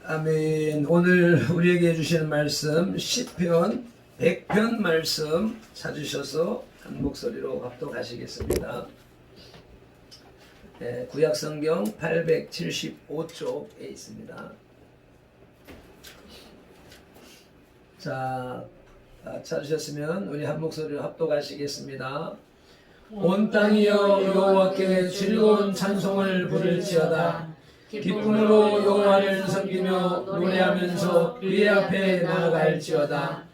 아멘. 오늘 우리에게 주시는 말씀 시편 100편 말씀 찾으셔서 한 목소리로 합독하시겠습니다. 구약성경 875쪽에 있습니다. 자, 찾으셨으면 우리 한 목소리로 합독하시겠습니다. 온 땅이여 여호와께 즐거운 찬송을 부를지어다. 기쁨으로 여호와를 섬기며 노래하면서 그의 앞에 나아갈지어다.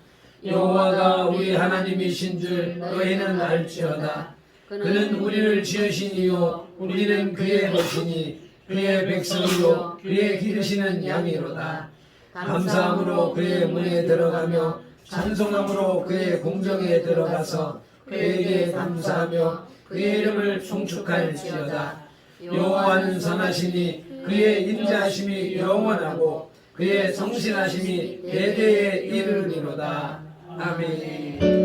여호와가 우리 하나님이신 줄 너희는 알지어다. 그는 우리를 지으신 이요 우리는 그의 것이니 그의 백성이요 그의 기르시는 양이로다. 감사함으로 그의 문에 들어가며 찬송함으로 그의 공정에 들어가서 그에게 감사하며 그의 이름을 송축할지어다. 여호와는 선하시니 그의 인자하심이 영원하고 그의 성실하심이 대대에 이르리로다. 아멘.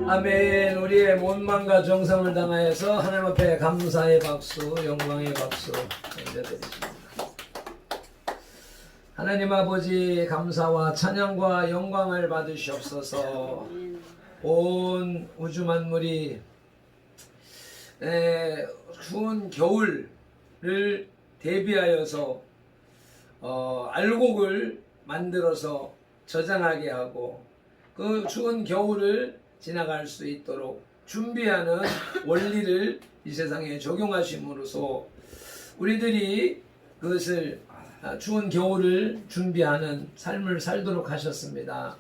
아멘. 우리의 몸만과 정성을 당하여서 하나님 앞에 감사의 박수, 영광의 박수 올려드리십니다. 하나님 아버지 감사와 찬양과 영광을 받으시옵소서. 온 우주 만물이 추운 겨울을 대비하여서 알곡을 만들어서 저장하게 하고 그 추운 겨울을 지나갈 수 있도록 준비하는 원리를 이 세상에 적용하심으로써 우리들이 그것을 추운 겨울을 준비하는 삶을 살도록 하셨습니다.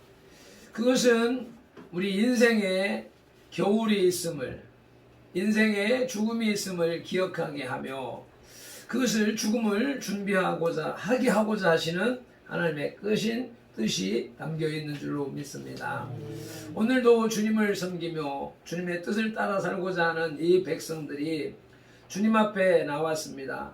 그것은 우리 인생에 겨울이 있음을, 인생에 죽음이 있음을 기억하게 하며 그것을 죽음을 준비하고자 하시는 하나님의 뜻이 담겨 있는 줄로 믿습니다. 오늘도 주님을 섬기며 주님의 뜻을 따라 살고자 하는 이 백성들이 주님 앞에 나왔습니다.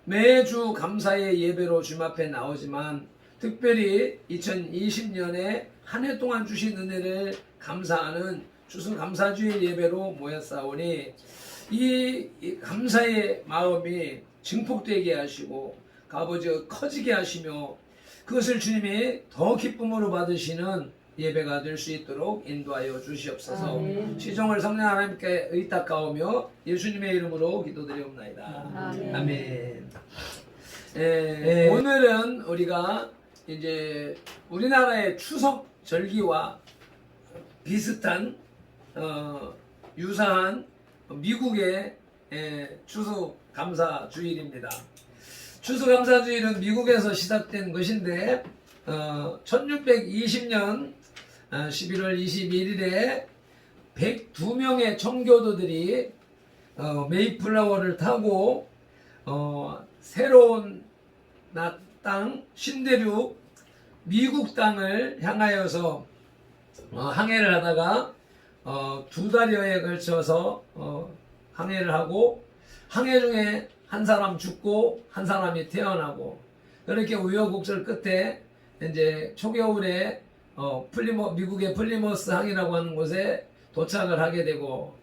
매주 감사의 예배로 주님 앞에 나오지만 특별히 2020년에 한 해 동안 주신 은혜를 감사하는 추수감사주일 예배로 모였사오니 이 감사의 마음이 증폭되게 하시고 아버지가 커지게 하시며 그것을 주님이 더 기쁨으로 받으시는 예배가 될 수 있도록 인도하여 주시옵소서. 아멘. 시종을 성령 하나님께 의탁하오며 예수님의 이름으로 기도드리옵나이다. 아멘. 아멘. 오늘은 우리가 이제 우리나라의 추석 절기와 비슷한 유사한 미국의 추수감사주일입니다. 추수감사주일은 미국에서 시작된 것인데 1620년 11월 21일에 102명의 청교도들이 메이플라워를 타고 새로운 땅 신대륙 미국 땅을 향하여서 항해를 하다가 2달여에 걸쳐서 항해를 하고 항해 중에 한 사람 죽고 한 사람이 태어나고 그렇게 우여곡절 끝에 이제 초겨울에 미국의 플리머스 항이라고 하는 곳에 도착을 하게 되고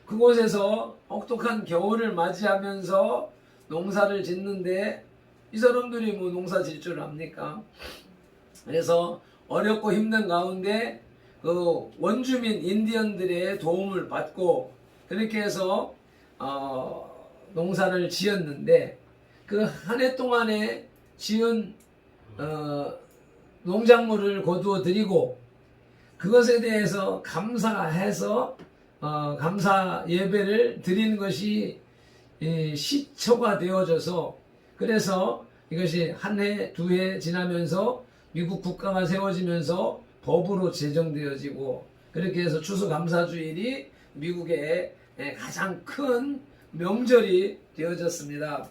그곳에서 혹독한 겨울을 맞이하면서 농사를 짓는데 이 사람들이 뭐 농사 질 줄 압니까? 그래서 어렵고 힘든 가운데 그 원주민 인디언들의 도움을 받고 그렇게 해서 농사를 지었는데 그 한 해 동안에 지은 농작물을 거두어 드리고 그것에 대해서 감사해서 감사 예배를 드리는 것이 시초가 되어져서 그래서 이것이 한 해, 두 해 지나면서 미국 국가가 세워지면서 법으로 제정되어지고 그렇게 해서 추수감사주일이 미국의 가장 큰 명절이 되어졌습니다.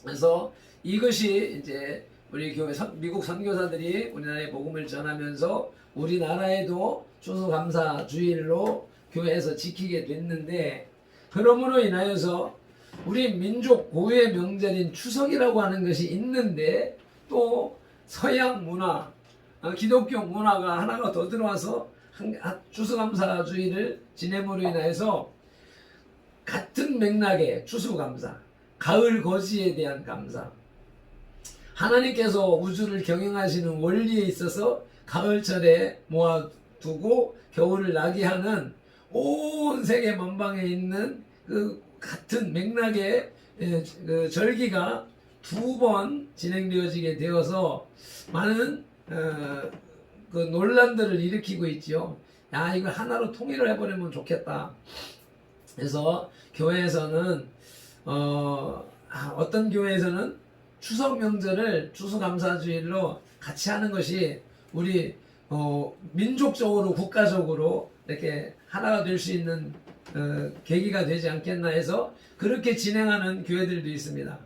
그래서 이것이 이제 우리 교회 미국 선교사들이 우리나라에 복음을 전하면서 우리나라에도 추수감사주일로 교회에서 지키게 됐는데 그러므로 인하여서 우리 민족 고유의 명절인 추석이라고 하는 것이 있는데 또 서양 문화, 기독교 문화가 하나가 더 들어와서 추수감사주일을 지냄으로 인해서 같은 맥락의 추수감사, 가을 거지에 대한 감사, 하나님께서 우주를 경영하시는 원리에 있어서 가을철에 모아두고 겨울을 나게 하는 온 세계 만방에 있는 그 같은 맥락의 그 절기가 2번 진행되어지게 되어서 많은 그 논란들을 일으키고 있죠. 야, 이걸 하나로 통일을 해버리면 좋겠다. 그래서 교회에서는 어떤 교회에서는 추석 명절을 추수감사주일로 같이 하는 것이 우리 민족적으로 국가적으로 이렇게 하나가 될 수 있는 계기가 되지 않겠나 해서 그렇게 진행하는 교회들도 있습니다.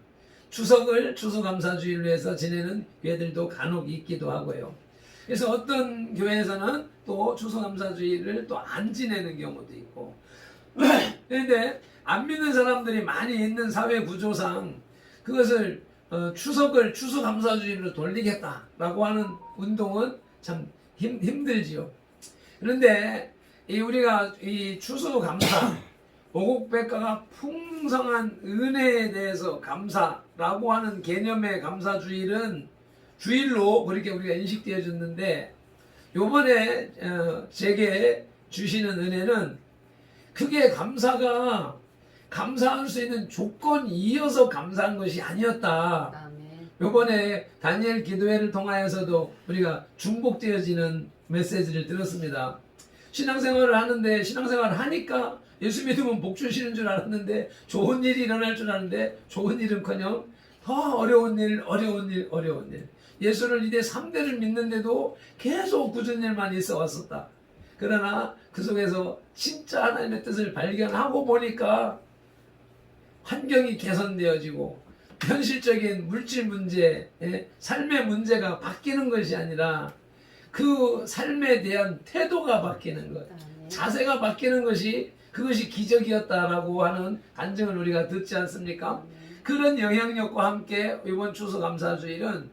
추석을 추수감사주일로 해서 지내는 교회들도 간혹 있기도 하고요. 그래서 어떤 교회에서는 또 추수감사주일을 또 안 지내는 경우도 있고 그런데 안 믿는 사람들이 많이 있는 사회 구조상 그것을 추석을 추수감사주일로 돌리겠다라고 하는 운동은 참 힘들지요. 그런데 우리가 이 추수감사 오곡백과가 풍성한 은혜에 대해서 감사라고 하는 개념의 감사주일은 주일로 그렇게 우리가 인식되어졌는데 요번에 제게 주시는 은혜는 크게 감사가 감사할 수 있는 조건이어서 감사한 것이 아니었다. 아멘. 요번에 다니엘 기도회를 통하여서도 우리가 중복되어지는 메시지를 들었습니다. 신앙생활을 하는데 신앙생활을 하니까 예수 믿으면 복 주시는 줄 알았는데 좋은 일이 일어날 줄 알았는데 좋은 일은커녕 더 어려운 일. 예수를 이제 3대를 믿는데도 계속 굳은 일만 있어 왔었다. 그러나 그 속에서 진짜 하나님의 뜻을 발견하고 보니까 환경이 개선되어지고 현실적인 물질 문제, 삶의 문제가 바뀌는 것이 아니라 그 삶에 대한 태도가 바뀌는 것, 자세가 바뀌는 것이 그것이 기적이었다라고 하는 간증을 우리가 듣지 않습니까? 그런 영향력과 함께 이번 추수감사주일은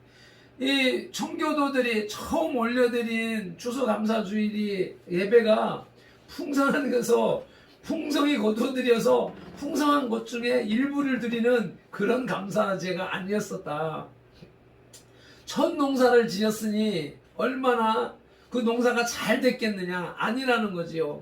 이 청교도들이 처음 올려드린 추수감사주일이 예배가 풍성한 것서 풍성히 거두어들여서 풍성한 것 중에 일부를 드리는 그런 감사제가 아니었었다. 첫 농사를 지었으니 얼마나 그 농사가 잘 됐겠느냐, 아니라는 거지요.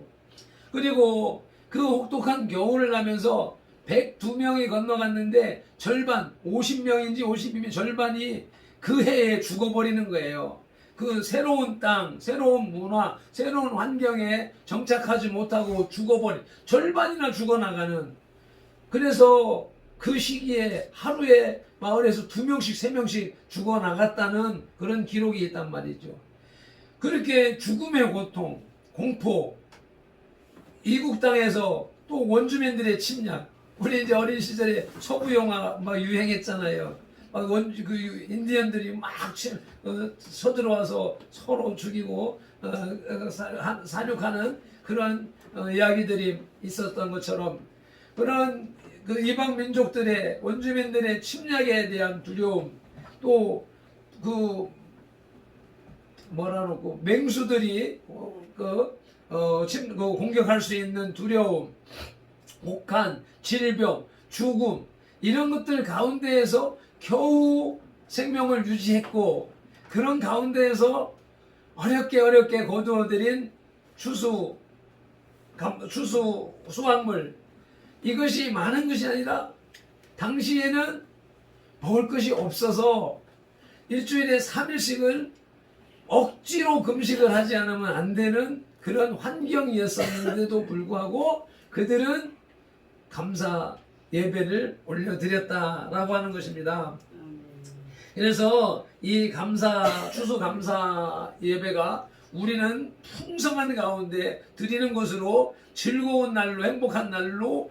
그리고 그 혹독한 겨울을 가면서 102명이 건너갔는데 절반, 50명인지 52명 절반이 그 해에 죽어버리는 거예요. 그 새로운 땅, 새로운 문화, 새로운 환경에 정착하지 못하고 죽어버린, 절반이나 죽어나가는. 그래서 그 시기에 하루에 마을에서 2명씩 3명씩 죽어나갔다는 그런 기록이 있단 말이죠. 그렇게 죽음의 고통, 공포, 이국 땅에서 또 원주민들의 침략. 우리 이제 어린 시절에 서부 영화 막 유행했잖아요. 막 그 인디언들이 막 서들어와서 서로 죽이고 사륙하는 그런 이야기들이 있었던 것처럼, 그런 그 이방 민족들의 원주민들의 침략에 대한 두려움, 또 그 뭐라고 맹수들이 공격할 수 있는 두려움, 혹한, 질병, 죽음, 이런 것들 가운데에서 겨우 생명을 유지했고, 그런 가운데에서 어렵게 거두어들인 수확물, 이것이 많은 것이 아니라 당시에는 먹을 것이 없어서 일주일에 3일씩을 억지로 금식을 하지 않으면 안 되는 그런 환경이었었는데도 불구하고 그들은 감사 예배를 올려드렸다라고 하는 것입니다. 그래서 이 추수 감사 예배가 우리는 풍성한 가운데 드리는 것으로 즐거운 날로, 행복한 날로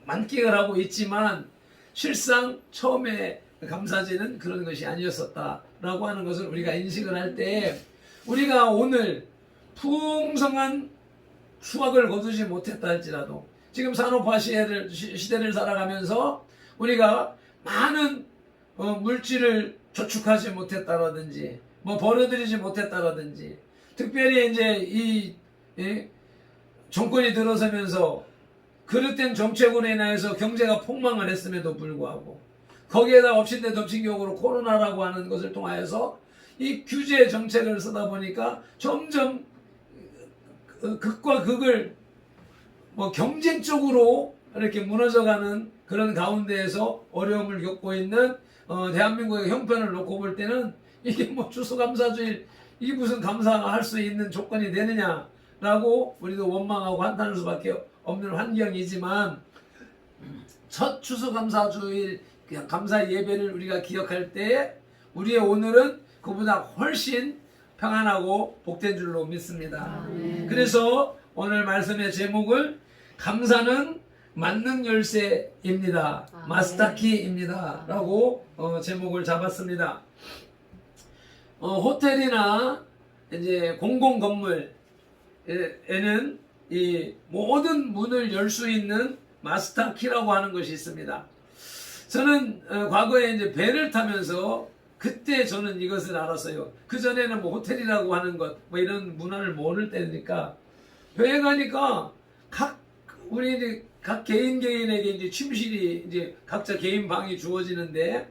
만끽을 하고 있지만, 실상 처음에 감사제는 그런 것이 아니었었다라고 하는 것을 우리가 인식을 할 때, 우리가 오늘 풍성한 수확을 거두지 못했다 할지라도, 지금 산업화 시대를 살아가면서 우리가 많은 물질을 저축하지 못했다라든지, 벌어들이지 못했다라든지, 특별히 이제 정권이 들어서면서 그릇된 정책으로 인해서 경제가 폭망을 했음에도 불구하고, 거기에다 엎친 데 덮친 격으로 코로나라고 하는 것을 통하여서 이 규제 정책을 쓰다 보니까 점점 극과 극을 경쟁적으로 이렇게 무너져가는 그런 가운데에서 어려움을 겪고 있는 대한민국의 형편을 놓고 볼 때는, 이게 추수감사주일, 이게 무슨 감사할 수 있는 조건이 되느냐라고 우리도 원망하고 한탄할 수밖에 없는 환경이지만, 첫 추수감사주일 감사 예배를 우리가 기억할 때 우리의 오늘은 그보다 훨씬 평안하고 복된 줄로 믿습니다. 그래서 오늘 말씀의 제목을 감사는 만능 열쇠입니다. 마스터키입니다. 라고 제목을 잡았습니다. 호텔이나 이제 공공 건물에는 이 모든 문을 열 수 있는 마스터키라고 하는 것이 있습니다. 저는 과거에 이제 배를 타면서 그때 저는 이것을 알았어요. 그 전에는 호텔이라고 하는 것, 이런 문화를 모를 때니까, 배에 가니까 우리 각 개인에게 이제 침실이 이제 각자 개인 방이 주어지는데,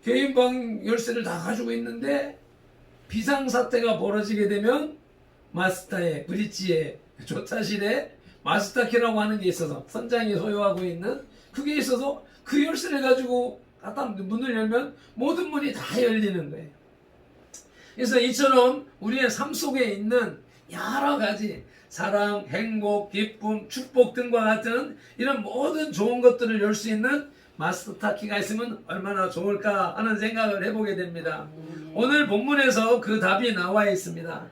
개인 방 열쇠를 다 가지고 있는데, 비상사태가 벌어지게 되면 마스터의 브릿지에 조차실에 마스터키라고 하는 게 있어서, 선장이 소유하고 있는 그게 있어서 그 열쇠를 가지고 갖다 문을 열면 모든 문이 다 열리는 거예요. 그래서 이처럼 우리의 삶 속에 있는 여러 가지 사랑, 행복, 기쁨, 축복 등과 같은 이런 모든 좋은 것들을 열 수 있는 마스터키가 있으면 얼마나 좋을까 하는 생각을 해보게 됩니다. 오늘 본문에서 그 답이 나와 있습니다.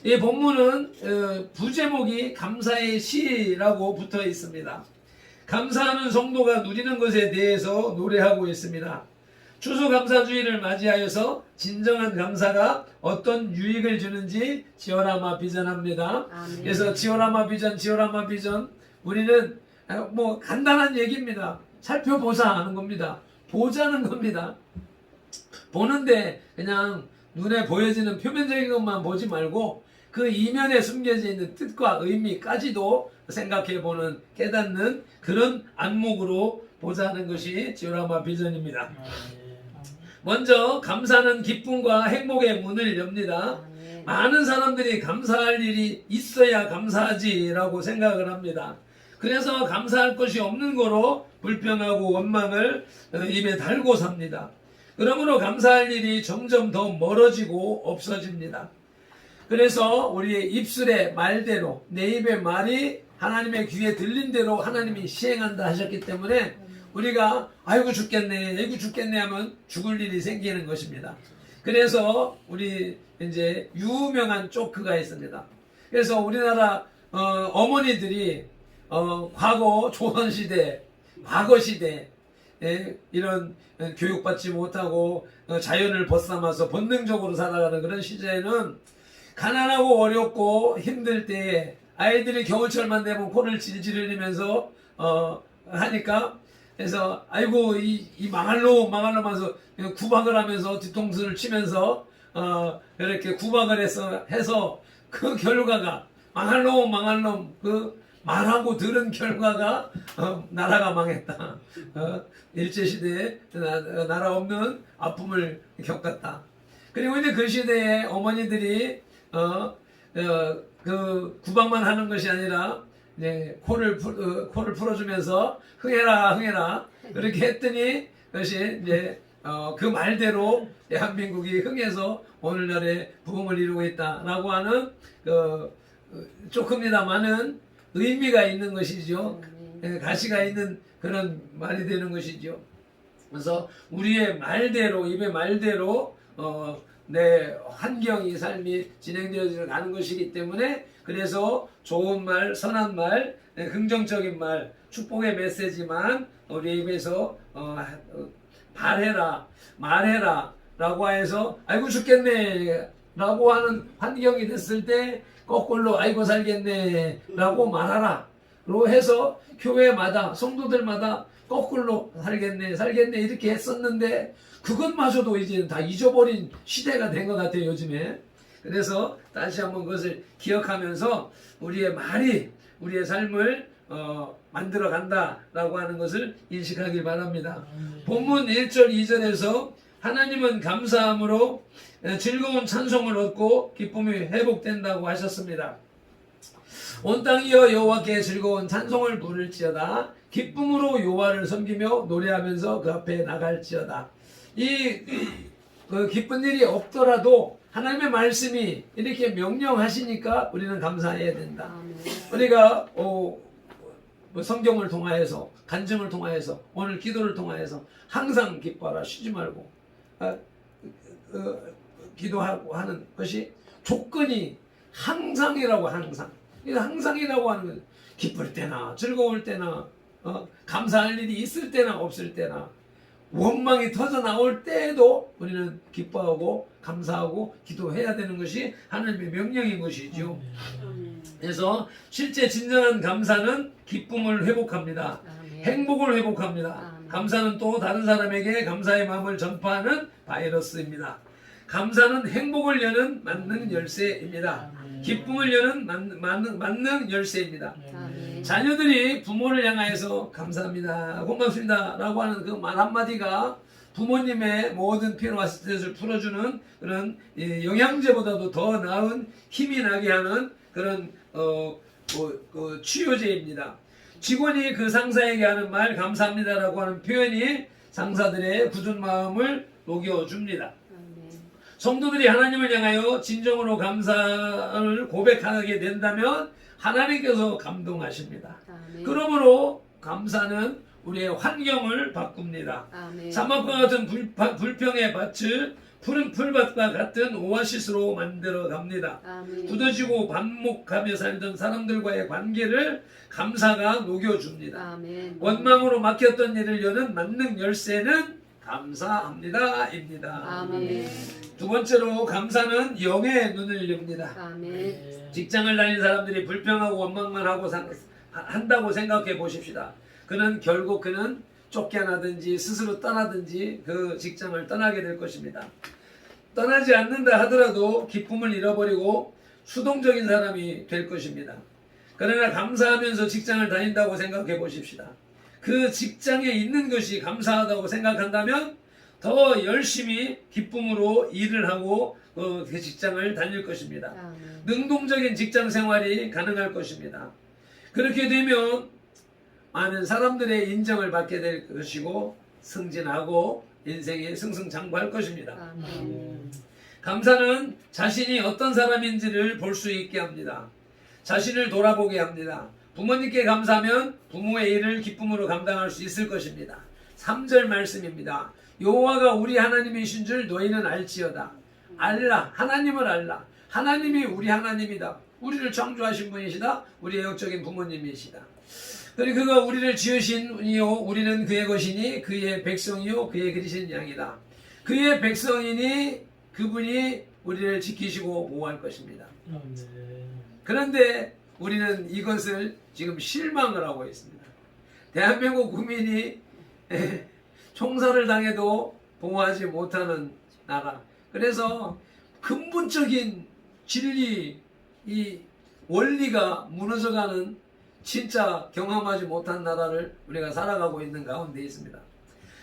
이 본문은 부제목이 감사의 시라고 붙어 있습니다. 감사하는 성도가 누리는 것에 대해서 노래하고 있습니다. 추수감사주의를 맞이하여서 진정한 감사가 어떤 유익을 주는지 지오라마 비전합니다. 그래서 지오라마 비전 우리는 간단한 얘기입니다. 살펴보자 하는 겁니다. 보자는 겁니다. 보는데 그냥 눈에 보여지는 표면적인 것만 보지 말고 그 이면에 숨겨져 있는 뜻과 의미까지도 생각해보는, 깨닫는 그런 안목으로 보자는 것이 디오라마 비전입니다. 먼저 감사는 기쁨과 행복의 문을 엽니다. 많은 사람들이 감사할 일이 있어야 감사하지라고 생각을 합니다. 그래서 감사할 것이 없는 거로 불평하고 원망을 입에 달고 삽니다. 그러므로 감사할 일이 점점 더 멀어지고 없어집니다. 그래서 우리의 입술의 말대로, 내 입의 말이 하나님의 귀에 들린 대로 하나님이 시행한다 하셨기 때문에 우리가 아이고 죽겠네, 아이고 죽겠네 하면 죽을 일이 생기는 것입니다. 그래서 우리 이제 유명한 조크가 있습니다. 그래서 우리나라 어머니들이 과거 조선시대, 과거시대 이런 교육받지 못하고 자연을 벗삼아서 본능적으로 살아가는 그런 시대에는 가난하고 어렵고 힘들 때 아이들이 겨울철만 되면 코를 질질 흘리면서 하니까, 그래서 아이고 이 망할 놈 하면서 구박을 하면서 뒤통수를 치면서 이렇게 구박을 해서 그 결과가 망할 놈 그 말하고 들은 결과가 나라가 망했다. 일제시대에 나라 없는 아픔을 겪었다. 그리고 이제 그 시대에 어머니들이 그 구박만 하는 것이 아니라 이제 코를 풀어주면서 흥해라 그렇게 했더니 그것이 이제 그 말대로 대한민국이 흥해서 오늘날의 부흥을 이루고 있다라고 하는 조금이나마는 의미가 있는 것이죠. 가시가 있는 그런 말이 되는 것이죠. 그래서 우리의 말대로, 입의 말대로 내 환경이, 삶이 진행되어 가는 것이기 때문에, 그래서 좋은 말, 선한 말, 긍정적인 말, 축복의 메시지만 우리 입에서 말해라 라고 해서 아이고 죽겠네 라고 하는 환경이 됐을 때 거꾸로 아이고 살겠네 라고 말하라 로 해서 교회마다, 성도들마다 거꾸로 살겠네 이렇게 했었는데, 그것마저도 이제 다 잊어버린 시대가 된 것 같아요, 요즘에. 그래서 다시 한번 그것을 기억하면서 우리의 말이 우리의 삶을 만들어 간다라고 하는 것을 인식하길 바랍니다. 본문 1절 2절에서 하나님은 감사함으로 즐거운 찬송을 얻고 기쁨이 회복된다고 하셨습니다. 온 땅이여 여호와께 즐거운 찬송을 부를지어다. 기쁨으로 여호와를 섬기며 노래하면서 그 앞에 나갈지어다. 그 기쁜 일이 없더라도 하나님의 말씀이 이렇게 명령하시니까 우리는 감사해야 된다. 우리가 성경을 통하여서, 간증을 통하여서, 오늘 기도를 통하여서 항상 기뻐하라, 쉬지 말고 기도하고 하는 것이 조건이 항상이라고, 항상이라고 하는 것은 기쁠 때나 즐거울 때나 감사할 일이 있을 때나 없을 때나 원망이 터져 나올 때에도 우리는 기뻐하고 감사하고 기도해야 되는 것이 하나님의 명령인 것이죠. 그래서 실제 진정한 감사는 기쁨을 회복합니다. 행복을 회복합니다. 감사는 또 다른 사람에게 감사의 마음을 전파하는 바이러스입니다. 감사는 행복을 여는 만능 열쇠입니다. 기쁨을 여는 만능 열쇠입니다. 자녀들이 부모를 향하여서 감사합니다, 고맙습니다 라고 하는 그 말 한마디가 부모님의 모든 피로와 스트레스를 풀어주는 그런 영양제보다도 더 나은 힘이 나게 하는 그런 치료제입니다. 직원이 그 상사에게 하는 말 감사합니다라고 하는 표현이 상사들의 굳은 마음을 녹여줍니다. 성도들이 하나님을 향하여 진정으로 감사를 고백하게 된다면 하나님께서 감동하십니다. 그러므로 감사는 우리의 환경을 바꿉니다. 사막과 같은 불평의 밭을 푸른 풀밭과 같은 오아시스로 만들어 갑니다. 굳어지고 반목하며 살던 사람들과의 관계를 감사가 녹여줍니다. 원망으로 막혔던 일을 여는 만능 열쇠는 감사합니다입니다. 두 번째로 감사는 영의 눈을 엽니다. 직장을 다니는 사람들이 불평하고 원망만 하고 한다고 생각해 보십시다. 결국 그는 쫓겨나든지 스스로 떠나든지 그 직장을 떠나게 될 것입니다. 떠나지 않는다 하더라도 기쁨을 잃어버리고 수동적인 사람이 될 것입니다. 그러나 감사하면서 직장을 다닌다고 생각해 보십시다. 그 직장에 있는 것이 감사하다고 생각한다면 더 열심히 기쁨으로 일을 하고 그 직장을 다닐 것입니다. 능동적인 직장 생활이 가능할 것입니다. 그렇게 되면 많은 사람들의 인정을 받게 될 것이고 승진하고 인생에 승승장구할 것입니다. 감사는 자신이 어떤 사람인지를 볼 수 있게 합니다. 자신을 돌아보게 합니다. 부모님께 감사하면 부모의 일을 기쁨으로 감당할 수 있을 것입니다. 3절 말씀입니다. 여호와가 우리 하나님이신 줄 너희는 알지어다. 알라, 하나님을 알라. 하나님이 우리 하나님이다. 우리를 창조하신 분이시다. 우리의 영적인 부모님이시다. 그리고 그가 우리를 지으신 이요 우리는 그의 것이니 그의 백성이요 그의 기르신 양이다. 그의 백성이니 그분이 우리를 지키시고 보호할 것입니다. 그런데 우리는 이것을 지금 실망을 하고 있습니다. 대한민국 국민이 총살을 당해도 보호하지 못하는 나라. 그래서 근본적인 진리, 이 원리가 무너져가는 진짜 경험하지 못한 나라를 우리가 살아가고 있는 가운데 있습니다.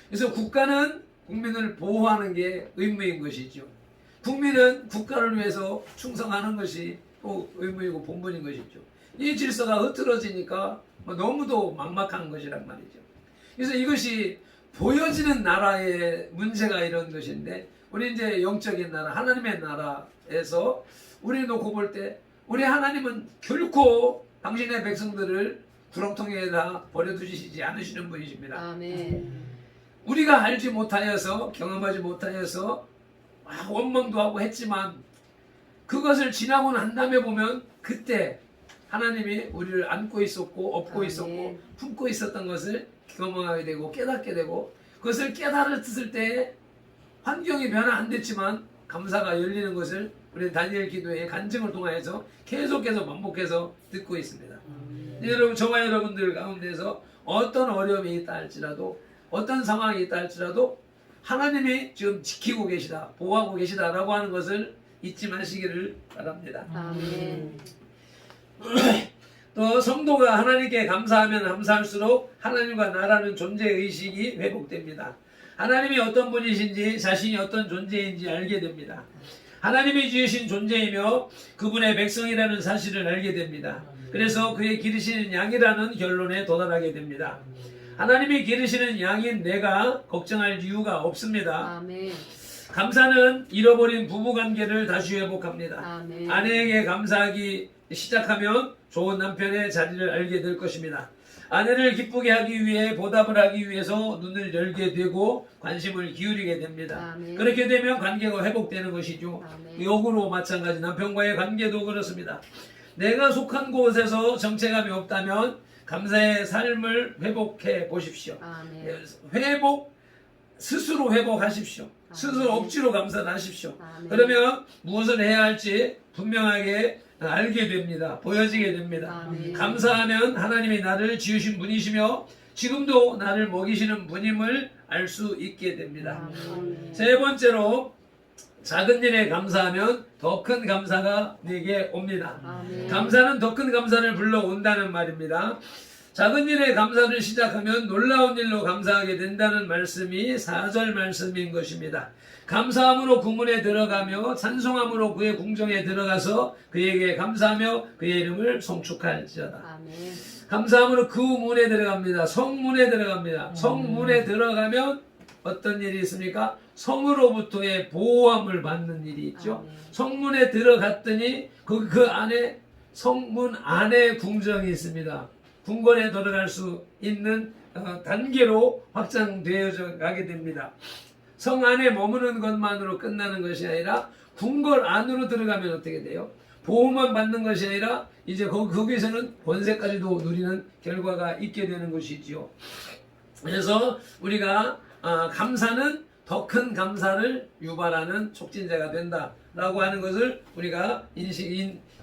그래서 국가는 국민을 보호하는 게 의무인 것이죠. 국민은 국가를 위해서 충성하는 것이 또 의무이고 본분인 것이죠. 이 질서가 흐트러지니까 너무도 막막한 것이란 말이죠. 그래서 이것이 보여지는 나라의 문제가 이런 것인데, 우리 이제 영적인 나라, 하나님의 나라에서 우리 놓고 볼 때 우리 하나님은 결코 당신의 백성들을 구렁텅이에다 버려두시지 않으시는 분이십니다. 아멘. 우리가 알지 못하여서 경험하지 못하여서 원망도 하고 했지만 그것을 지나고 난 다음에 보면 그때 하나님이 우리를 안고 있었고 업고 아멘. 있었고 품고 있었던 것을 경험하게 되고 깨닫게 되고, 그것을 깨달았을 때 환경이 변화 안 됐지만 감사가 열리는 것을 우리 다니엘 기도의 간증을 통해서 계속해서 반복해서 듣고 있습니다. 여러분, 저와 여러분들 가운데서 어떤 어려움이 있다 할지라도, 어떤 상황이 있다 할지라도 하나님이 지금 지키고 계시다, 보호하고 계시다라고 하는 것을 잊지 마시기를 바랍니다. 아멘. 또 성도가 하나님께 감사하면 감사할수록 하나님과 나라는 존재의식이 회복됩니다. 하나님이 어떤 분이신지, 자신이 어떤 존재인지 알게 됩니다. 하나님이 지으신 존재이며 그분의 백성이라는 사실을 알게 됩니다. 그래서 그의 기르시는 양이라는 결론에 도달하게 됩니다. 하나님이 기르시는 양인 내가 걱정할 이유가 없습니다. 아멘. 감사는 잃어버린 부부관계를 다시 회복합니다. 아멘. 아내에게 감사하기 시작하면 좋은 남편의 자리를 알게 될 것입니다. 아내를 기쁘게 하기 위해 보답을 하기 위해서 눈을 열게 되고 관심을 기울이게 됩니다. 아멘. 그렇게 되면 관계가 회복되는 것이죠. 아멘. 역으로 마찬가지 남편과의 관계도 그렇습니다. 내가 속한 곳에서 정체감이 없다면 감사의 삶을 회복해 보십시오. 아멘. 스스로 회복하십시오. 스스로 억지로 감사를 하십시오. 아멘. 그러면 무엇을 해야 할지 분명하게 알게 됩니다. 보여지게 됩니다. 아멘. 감사하면 하나님이 나를 지으신 분이시며 지금도 나를 먹이시는 분임을 알 수 있게 됩니다. 아멘. 세 번째로, 작은 일에 감사하면 더 큰 감사가 내게 옵니다. 아멘. 감사는 더 큰 감사를 불러온다는 말입니다. 작은 일에 감사를 시작하면 놀라운 일로 감사하게 된다는 말씀이 4절 말씀인 것입니다. 감사함으로 그 문에 들어가며 찬송함으로 그의 궁정에 들어가서 그에게 감사하며 그의 이름을 송축할지어다. 아멘. 감사함으로 그 문에 들어갑니다. 성문에 들어갑니다. 성문에 들어가면 어떤 일이 있습니까? 성으로부터의 보호함을 받는 일이 있죠. 아멘. 성문에 들어갔더니 그 안에, 성문 안에 궁정이 있습니다. 궁궐에 들어갈 수 있는 단계로 확장되어져 가게 됩니다. 성 안에 머무는 것만으로 끝나는 것이 아니라 궁궐 안으로 들어가면 어떻게 돼요? 보호만 받는 것이 아니라 이제 거기서는 권세까지도 누리는 결과가 있게 되는 것이지요. 그래서 우리가 감사는 더 큰 감사를 유발하는 촉진제가 된다라고 하는 것을 우리가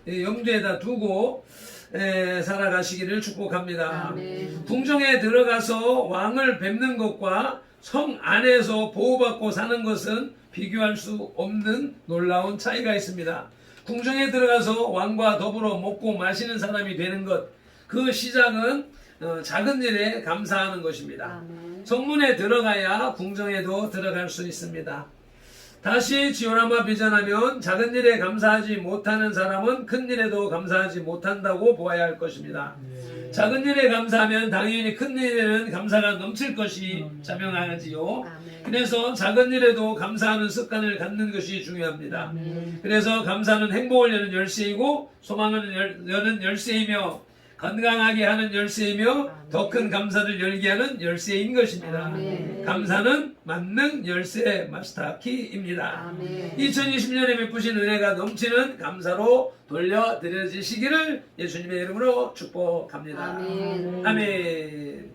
염두에다 두고, 살아가시기를 축복합니다. 아멘. 궁정에 들어가서 왕을 뵙는 것과 성 안에서 보호받고 사는 것은 비교할 수 없는 놀라운 차이가 있습니다. 궁정에 들어가서 왕과 더불어 먹고 마시는 사람이 되는 것, 그 시작은 작은 일에 감사하는 것입니다. 아멘. 성문에 들어가야 궁정에도 들어갈 수 있습니다. 다시 지오라마 비전하면 작은 일에 감사하지 못하는 사람은 큰 일에도 감사하지 못한다고 보아야 할 것입니다. 작은 일에 감사하면 당연히 큰 일에는 감사가 넘칠 것이 자명하지요. 아멘. 그래서 작은 일에도 감사하는 습관을 갖는 것이 중요합니다. 아멘. 그래서 감사는 행복을 여는 열쇠이고 소망을 여는 열쇠이며 건강하게 하는 열쇠이며 더 큰 감사를 열게 하는 열쇠인 것입니다. 아멘. 감사는 만능 열쇠 마스터키입니다. 아멘. 2020년에 베푸신 은혜가 넘치는 감사로 돌려드려지시기를 예수님의 이름으로 축복합니다. 아멘. 아멘.